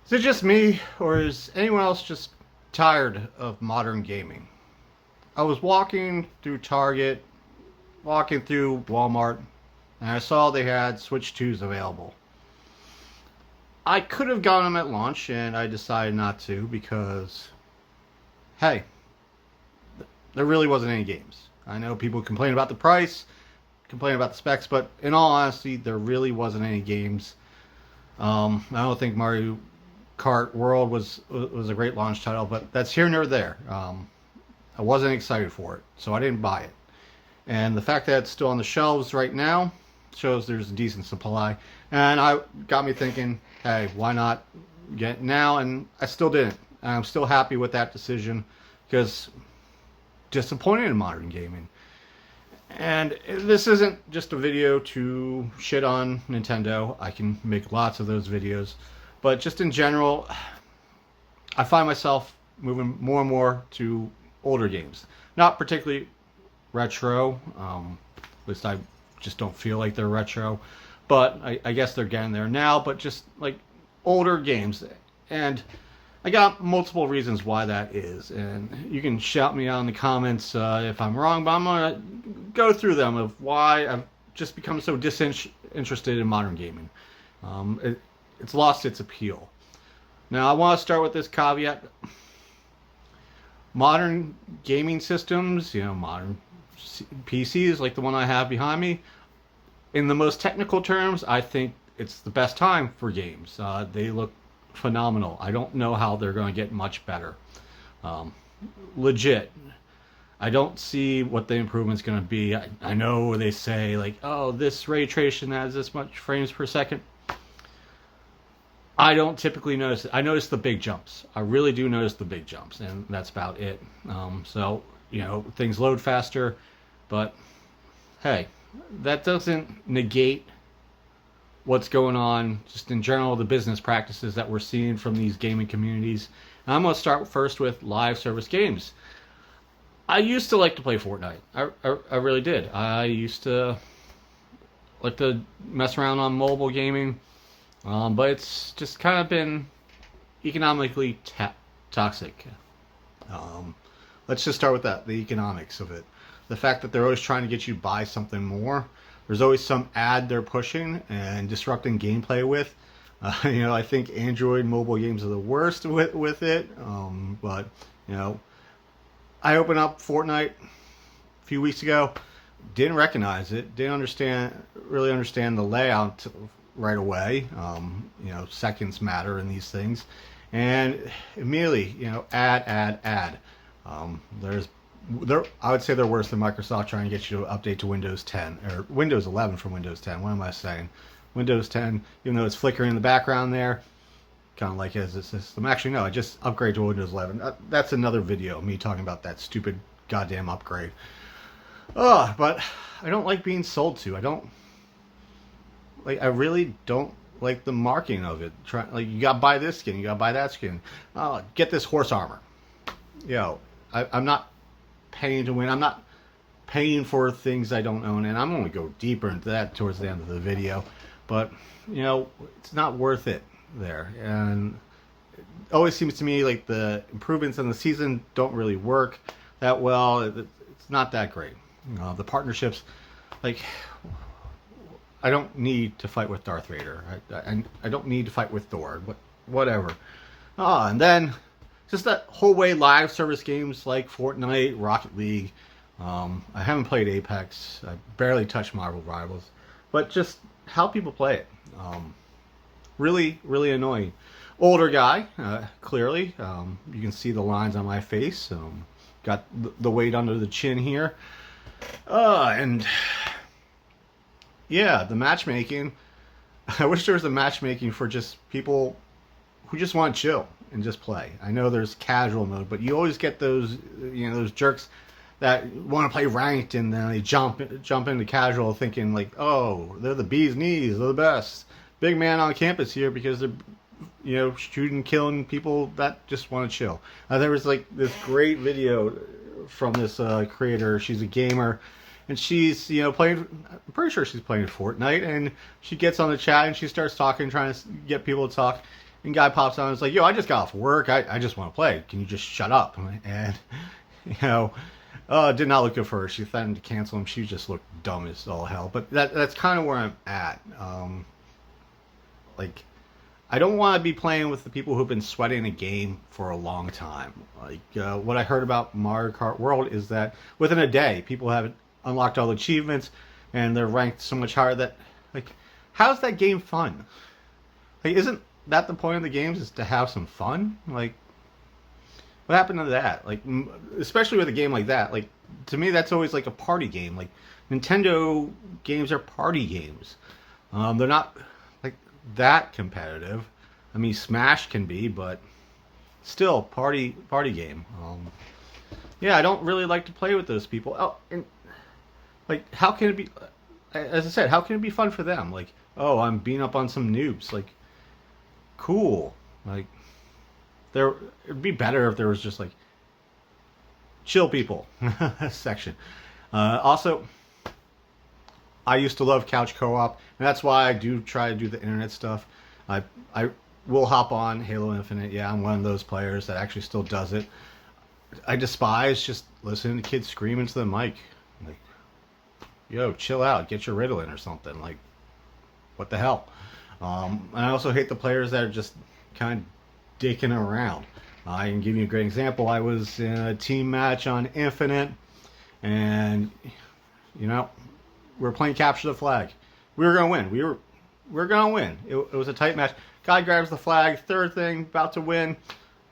Is it just me, or is anyone else just tired of modern gaming? I was walking through Target, walking through Walmart, and I saw they had Switch 2s available. I could have gotten them at launch, and I decided not to because, hey, there really wasn't any games. I know people complain about the price, complain about the specs, but in all honesty, there really wasn't any games. I don't think Mario Kart World was a great launch title, but that's here nor there. I wasn't excited for it, so I didn't buy it. And the fact that it's still on the shelves right now shows there's a decent supply. And I got me thinking, hey, why not get it now? And I still didn't. And I'm still happy with that decision because disappointed in modern gaming. And this isn't just a video to shit on Nintendo. I can make lots of those videos. But just in general, I find myself moving more and more to older games. Not particularly retro. At least I just don't feel like they're retro. But I guess they're getting there now. But just like older games. And I got multiple reasons why that is. And you can shout me out in the comments if I'm wrong. But I'm going to go through them of why I've just become so disinterested in modern gaming. It's lost its appeal. Now, I want to start with this caveat. Modern gaming systems, modern PCs like the one I have behind me, in the most technical terms, I think it's the best time for games. They look phenomenal. I don't know how they're going to get much better. Legit. I don't see what the improvement's going to be. I know they say, like, oh, this ray tracing has this much frames per second. I don't typically notice it. I notice the big jumps. I really do notice the big jumps, and that's about it. So, things load faster, but hey, that doesn't negate what's going on just in general, the business practices that we're seeing from these gaming communities. And I'm going to start first with live service games. I used to like to play Fortnite. I really did. I used to like to mess around on mobile gaming. But it's just kind of been economically toxic. Let's just start with that, the economics of it. The fact that they're always trying to get you to buy something more. There's always some ad they're pushing and disrupting gameplay with. I think Android mobile games are the worst with it. But I opened up Fortnite a few weeks ago. Didn't recognize it. Didn't really understand the layout right away. Seconds matter in these things, and immediately, ad. I would say they're worse than Microsoft trying to get you to update to Windows 10 or Windows 11 from Windows 10. What am I saying? Windows 10, even though it's flickering in the background there, kind of like as a system. Actually, no, I just upgrade to Windows 11. That's another video, me talking about that stupid goddamn upgrade. But I don't like being sold to. I really don't like the marketing of it. You gotta buy this skin, you gotta buy that skin. Get this horse armor. I'm not paying to win. I'm not paying for things I don't own, and I'm going to go deeper into that towards the end of the video. But it's not worth it there. And it always seems to me like the improvements in the season don't really work that well. It's not that great. The partnerships, I don't need to fight with Darth Vader. I don't need to fight with Thor. But whatever. And then just that whole way live service games like Fortnite, Rocket League. I haven't played Apex. I barely touched Marvel Rivals. But just how people play it. Really, really annoying. Older guy, clearly. You can see the lines on my face. Got the weight under the chin here. And yeah, the matchmaking. I wish there was a matchmaking for just people who just want to chill and just play. I know there's casual mode, but you always get those, those jerks that want to play ranked and then they jump into casual thinking like, oh, they're the bee's knees, they're the best. Big man on campus here because they're, shooting, killing people that just want to chill. There was this great video from this creator. She's a gamer. And she's, playing, I'm pretty sure she's playing Fortnite, and she gets on the chat and she starts talking, trying to get people to talk. And guy pops on and is like, yo, I just got off work. I just want to play. Can you just shut up? And, you know, did not look good for her. She threatened to cancel him. She just looked dumb as all hell. But that's kind of where I'm at. Like, I don't want to be playing with the people who've been sweating a game for a long time. Like, what I heard about Mario Kart World is that within a day, people have unlocked all the achievements, and they're ranked so much higher that, like, how's that game fun? Like, isn't that the point of the games, is to have some fun? Like, what happened to that? Like, especially with a game like that. Like, to me, that's always like a party game. Like, Nintendo games are party games. They're not like that competitive. I mean, Smash can be, but still, party game. Yeah, I don't really like to play with those people. Oh, and like, how can it be? As I said, how can it be fun for them? Like, oh, I'm beating up on some noobs. Like, cool. Like, it'd be better if there was just like chill people section. Also, I used to love couch co-op, and that's why I do try to do the internet stuff. I will hop on Halo Infinite. Yeah, I'm one of those players that actually still does it. I despise just listening to kids scream into the mic. Like, yo, chill out, get your Ritalin or something. Like, what the hell? And I also hate the players that are just kind of dicking around. I can give you a great example. I was in a team match on Infinite, and you know, we were playing capture the flag. We were gonna win. We were gonna win. It was a tight match. Guy grabs the flag, third thing, about to win.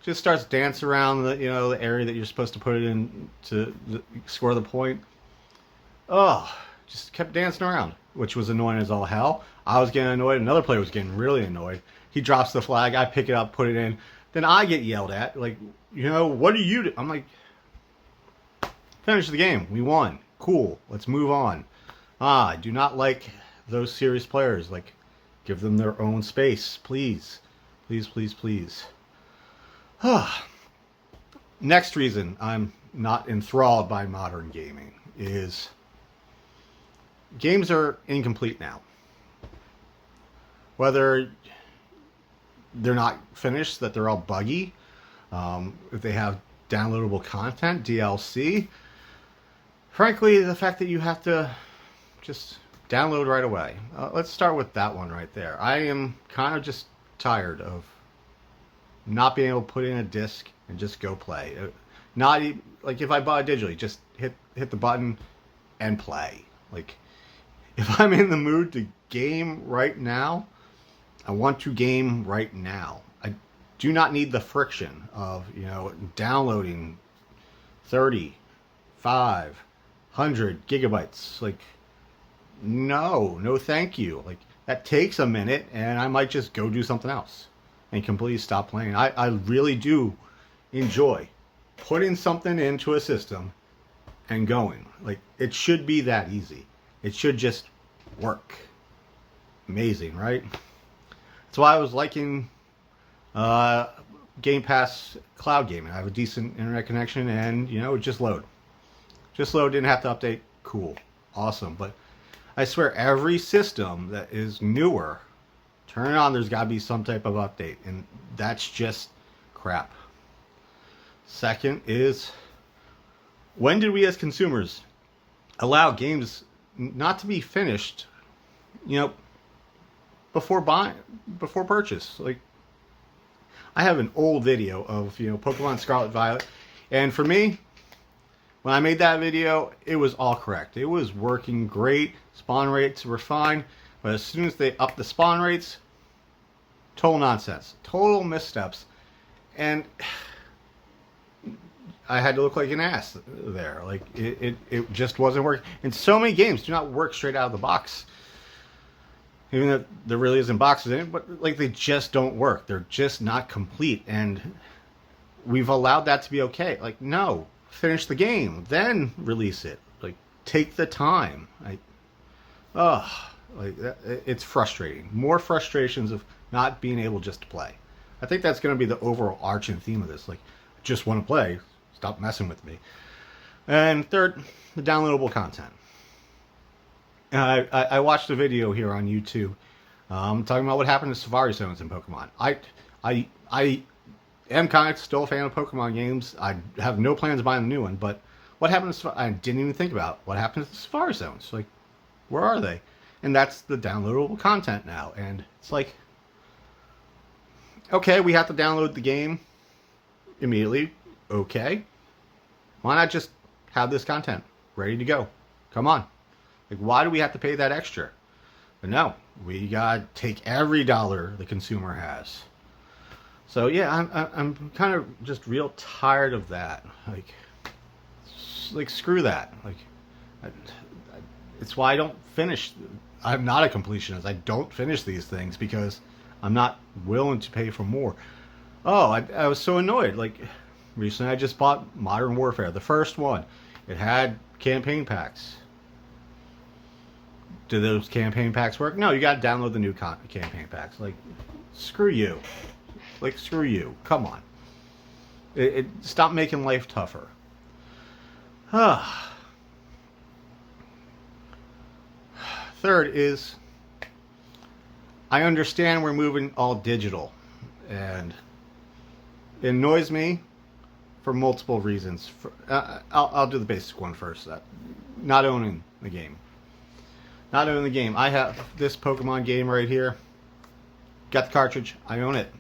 Just starts dancing around the the area that you're supposed to put it in to score the point. Oh, just kept dancing around, which was annoying as all hell. I was getting annoyed. Another player was getting really annoyed. He drops the flag. I pick it up, put it in. Then I get yelled at. Like, what are you doing? I'm like, finish the game. We won. Cool. Let's move on. I do not like those serious players. Like, give them their own space, please. Please, please, please. Next reason I'm not enthralled by modern gaming is games are incomplete now. Whether they're not finished, that they're all buggy, if they have downloadable content, DLC. Frankly, the fact that you have to just download right away. Let's start with that one right there. I am kind of just tired of not being able to put in a disc and just go play. Not even, like, if I buy it digitally, just hit the button and play. Like, if I'm in the mood to game right now, I want to game right now. I do not need the friction of, downloading 30, 500 gigabytes. Like, no thank you. Like, that takes a minute, and I might just go do something else and completely stop playing. I really do enjoy putting something into a system and going. Like, it should be that easy. It should just work. Amazing, right? That's why I was liking Game Pass cloud gaming. I have a decent internet connection, and it just load. Just load, didn't have to update. Cool. Awesome. But I swear, every system that is newer, turn it on, there's got to be some type of update. And that's just crap. Second is, when did we as consumers allow games not to be finished, before purchase? Like, I have an old video of, Pokemon Scarlet Violet. And for me, when I made that video, it was all correct. It was working great. Spawn rates were fine. But as soon as they upped the spawn rates, total nonsense. Total missteps. And I had to look like an ass there. Like, it just wasn't working. And so many games do not work straight out of the box. Even though there really isn't boxes in it, but like, they just don't work. They're just not complete. And we've allowed that to be okay. Like, no. Finish the game, then release it. Like, take the time. It's frustrating. More frustrations of not being able just to play. I think that's going to be the overall arching theme of this. Like, I just want to play. Stop messing with me. And third, the downloadable content. I watched a video here on YouTube talking about what happened to Safari Zones in Pokemon. I am kind of still a fan of Pokemon games. I have no plans of buying a new one, but what happens? I didn't even think about what happens to the Safari Zones. Like, where are they? And that's the downloadable content now. And it's like, okay, we have to download the game immediately. Okay, why not just have this content ready to go? Come on. Like, why do we have to pay that extra? But no, we gotta take every dollar the consumer has. So yeah, I'm kind of just real tired of that. Like screw that. Like, I, it's why I don't finish. I'm not a completionist. I don't finish these things because I'm not willing to pay for more. Oh, I was so annoyed. Like, recently I just bought Modern Warfare, the first one. It had campaign packs. Do those campaign packs work? No, you got to download the new campaign packs. Like, screw you. Like, screw you. Come on. Stop making life tougher. Third is, I understand we're moving all digital, and it annoys me for multiple reasons. I'll do the basic one first. Not owning the game. Not owning the game. I have this Pokemon game right here. Got the cartridge. I own it.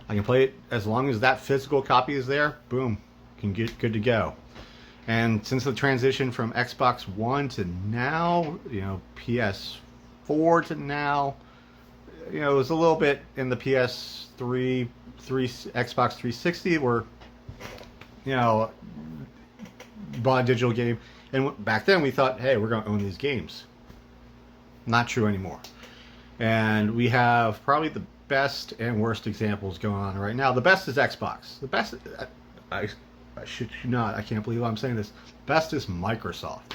I can play it as long as that physical copy is there. Boom. Can get good to go. And since the transition from Xbox One to now, PS4 to now, it was a little bit in the PS3, Xbox 360 where, bought a digital game. And back then we thought, hey, we're going to own these games. Not true anymore. And we have probably the best and worst examples going on right now. The best is Xbox. The best, I should not, I can't believe I'm saying this. Best is Microsoft.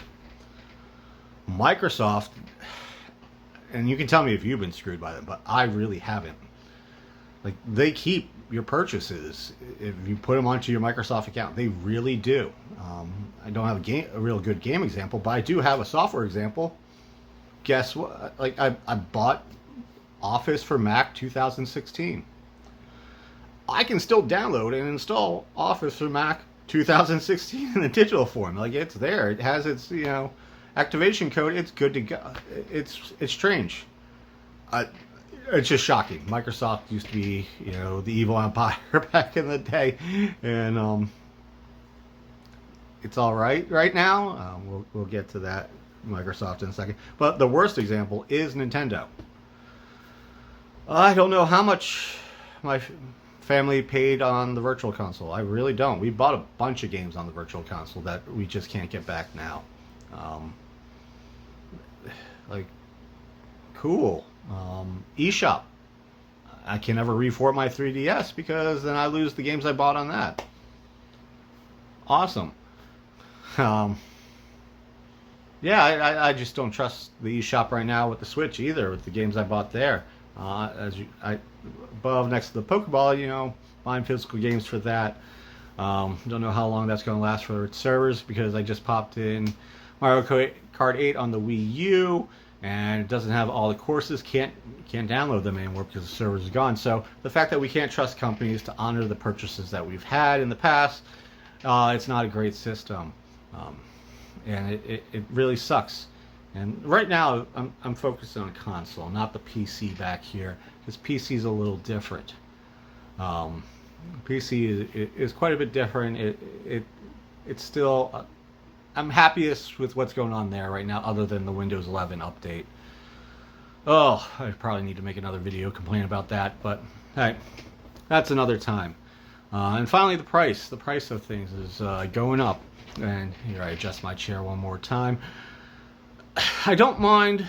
Microsoft, and you can tell me if you've been screwed by them, but I really haven't. Like, they keep your purchases if you put them onto your Microsoft account. They really do. I don't have a real good game example, but I do have a software example. Guess what? Like, I bought Office for Mac 2016. I can still download and install Office for Mac 2016 in a digital form. Like, it's there. It has its, activation code. It's good to go. It's strange. It's just shocking. Microsoft used to be, the evil empire back in the day, and it's all right now. We'll get to that, Microsoft, in a second. But the worst example is Nintendo. I don't know how much my family paid on the Virtual Console. I really don't. We bought a bunch of games on the Virtual Console that we just can't get back now. Cool. eShop. I can never reformat my 3DS because then I lose the games I bought on that. Awesome. Yeah, I just don't trust the eShop right now with the Switch either, with the games I bought there. Above next to the Pokeball, buying physical games for that. Don't know how long that's going to last for its servers because I just popped in Mario Kart 8 on the Wii U, and it doesn't have all the courses. Can't download them anymore because the servers are gone. So the fact that we can't trust companies to honor the purchases that we've had in the past, it's not a great system, and it really sucks. And right now I'm focused on console, not the PC back here, because PC is a little different. PC is quite a bit different. It's still. I'm happiest with what's going on there right now, other than the Windows 11 update. Oh, I probably need to make another video complaining about that, but hey, that's another time. And finally, the price. The price of things is going up. And here I adjust my chair one more time. I don't mind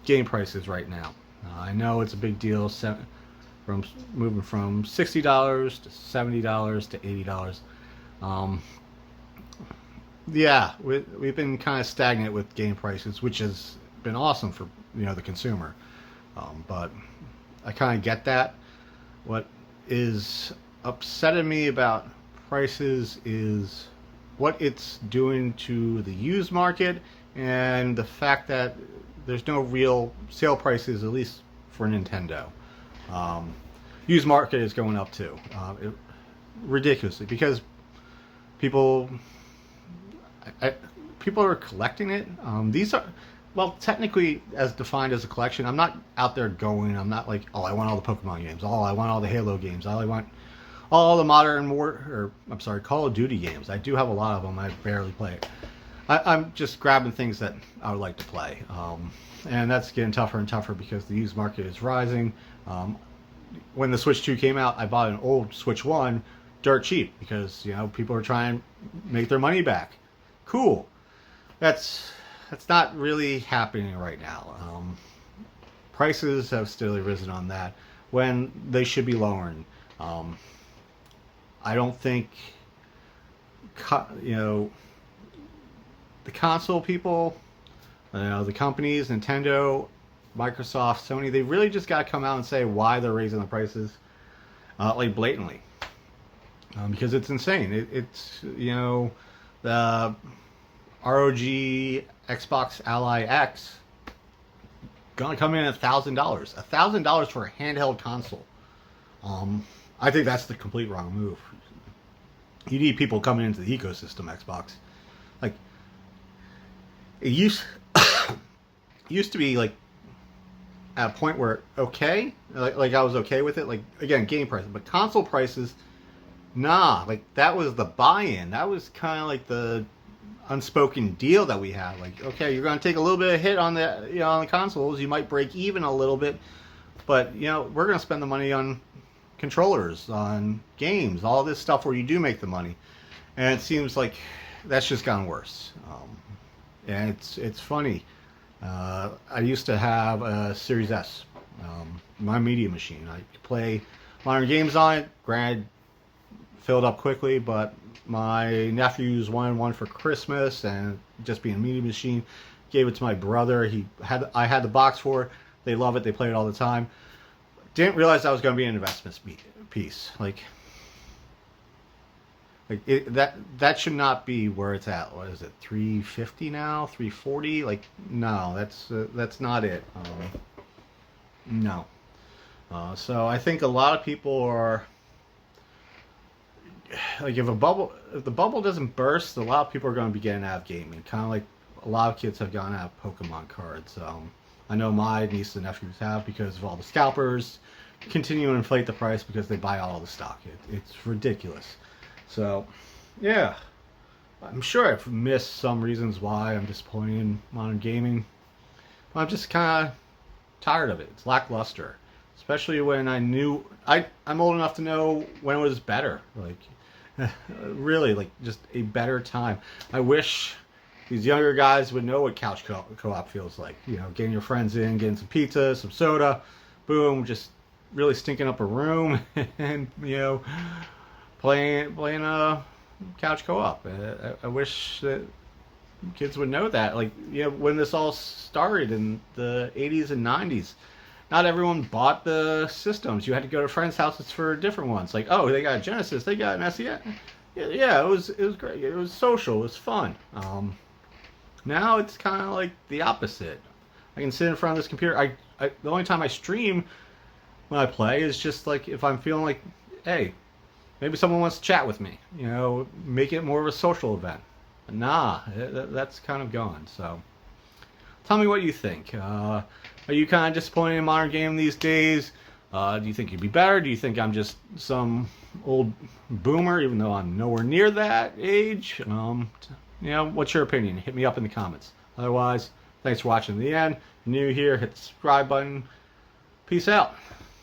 game prices right now. I know it's a big deal from moving from $60 to $70 to $80. Yeah, we've been kind of stagnant with game prices, which has been awesome for the consumer. But I kind of get that. What is upsetting me about prices is what it's doing to the used market and the fact that there's no real sale prices, at least for Nintendo. used market is going up too, ridiculously, because people people are collecting it. These are, well, technically as defined as a collection. I'm not out there going. I'm not like, oh, I want all the Pokemon games. Oh, I want all the Halo games. I want all the Call of Duty games. I do have a lot of them. I barely play it. I'm just grabbing things that I would like to play, and that's getting tougher and tougher because the used market is rising. When the Switch 2 came out, I bought an old Switch 1 dirt cheap because, you know, people are trying to make their money back. Cool. That's not really happening right now. Prices have still risen on that when they should be lowering. I don't think, you know, the console people, you know, the companies, Nintendo, Microsoft, Sony, they really just got to come out and say why they're raising the prices, like blatantly, because it's insane. It's, you know, the ROG Xbox Ally X gonna come in at $1,000. $1,000 for a handheld console. I think that's the complete wrong move. You need people coming into the ecosystem, Xbox. Like, it used to be like at a point where okay, like I was okay with it. Like, again, game prices, but console prices, nah. Like, that was the buy-in. That was kind of like the unspoken deal that we had. Like, okay, you're going to take a little bit of hit on the, you know, on the consoles. You might break even a little bit, but, you know, we're going to spend the money on controllers, on games, all this stuff where you do make the money. And it seems like that's just gotten worse. And it's funny. I used to have a Series S, my media machine. I could play modern games on it. Granted, filled up quickly, but my nephews wanted one for Christmas, and just being a media machine, gave it to my brother. I had the box for it. They love it. They play it all the time. Didn't realize that was going to be an investment piece. That should not be where it's at. What is it? $350 now? $340? Like, no, that's not it. No. So I think a lot of people are like, if the bubble doesn't burst, a lot of people are going to be getting out of gaming. Kind of like a lot of kids have gotten out of Pokemon cards. I know my nieces and nephews have, because of all the scalpers continue to inflate the price because they buy all the stock. It's ridiculous. So, yeah, I'm sure I've missed some reasons why I'm disappointed in modern gaming. I'm just kind of tired of it. It's lackluster, especially when I'm old enough to know when it was better. Like, really, like, just a better time. I wish these younger guys would know what couch co-op feels like. You know, getting your friends in, getting some pizza, some soda, boom, just really stinking up a room, and, you know, playing a couch co-op. I wish that kids would know that. Like, you know, when this all started in the 80s and 90s, not everyone bought the systems. You had to go to friends' houses for different ones. Like, oh, they got a Genesis, they got an SES. Yeah, it was great. It was social. It was fun. Now it's kind of like the opposite. I can sit in front of this computer. The only time I stream when I play is just like if I'm feeling like, hey, maybe someone wants to chat with me. You know, make it more of a social event. Nah, that's kind of gone. So, tell me what you think. Are you kind of disappointed in modern gaming these days? Do you think it'd be better? Do you think I'm just some old boomer, even though I'm nowhere near that age? You know, what's your opinion? Hit me up in the comments. Otherwise, thanks for watching to the end. If you're new here, hit the subscribe button. Peace out.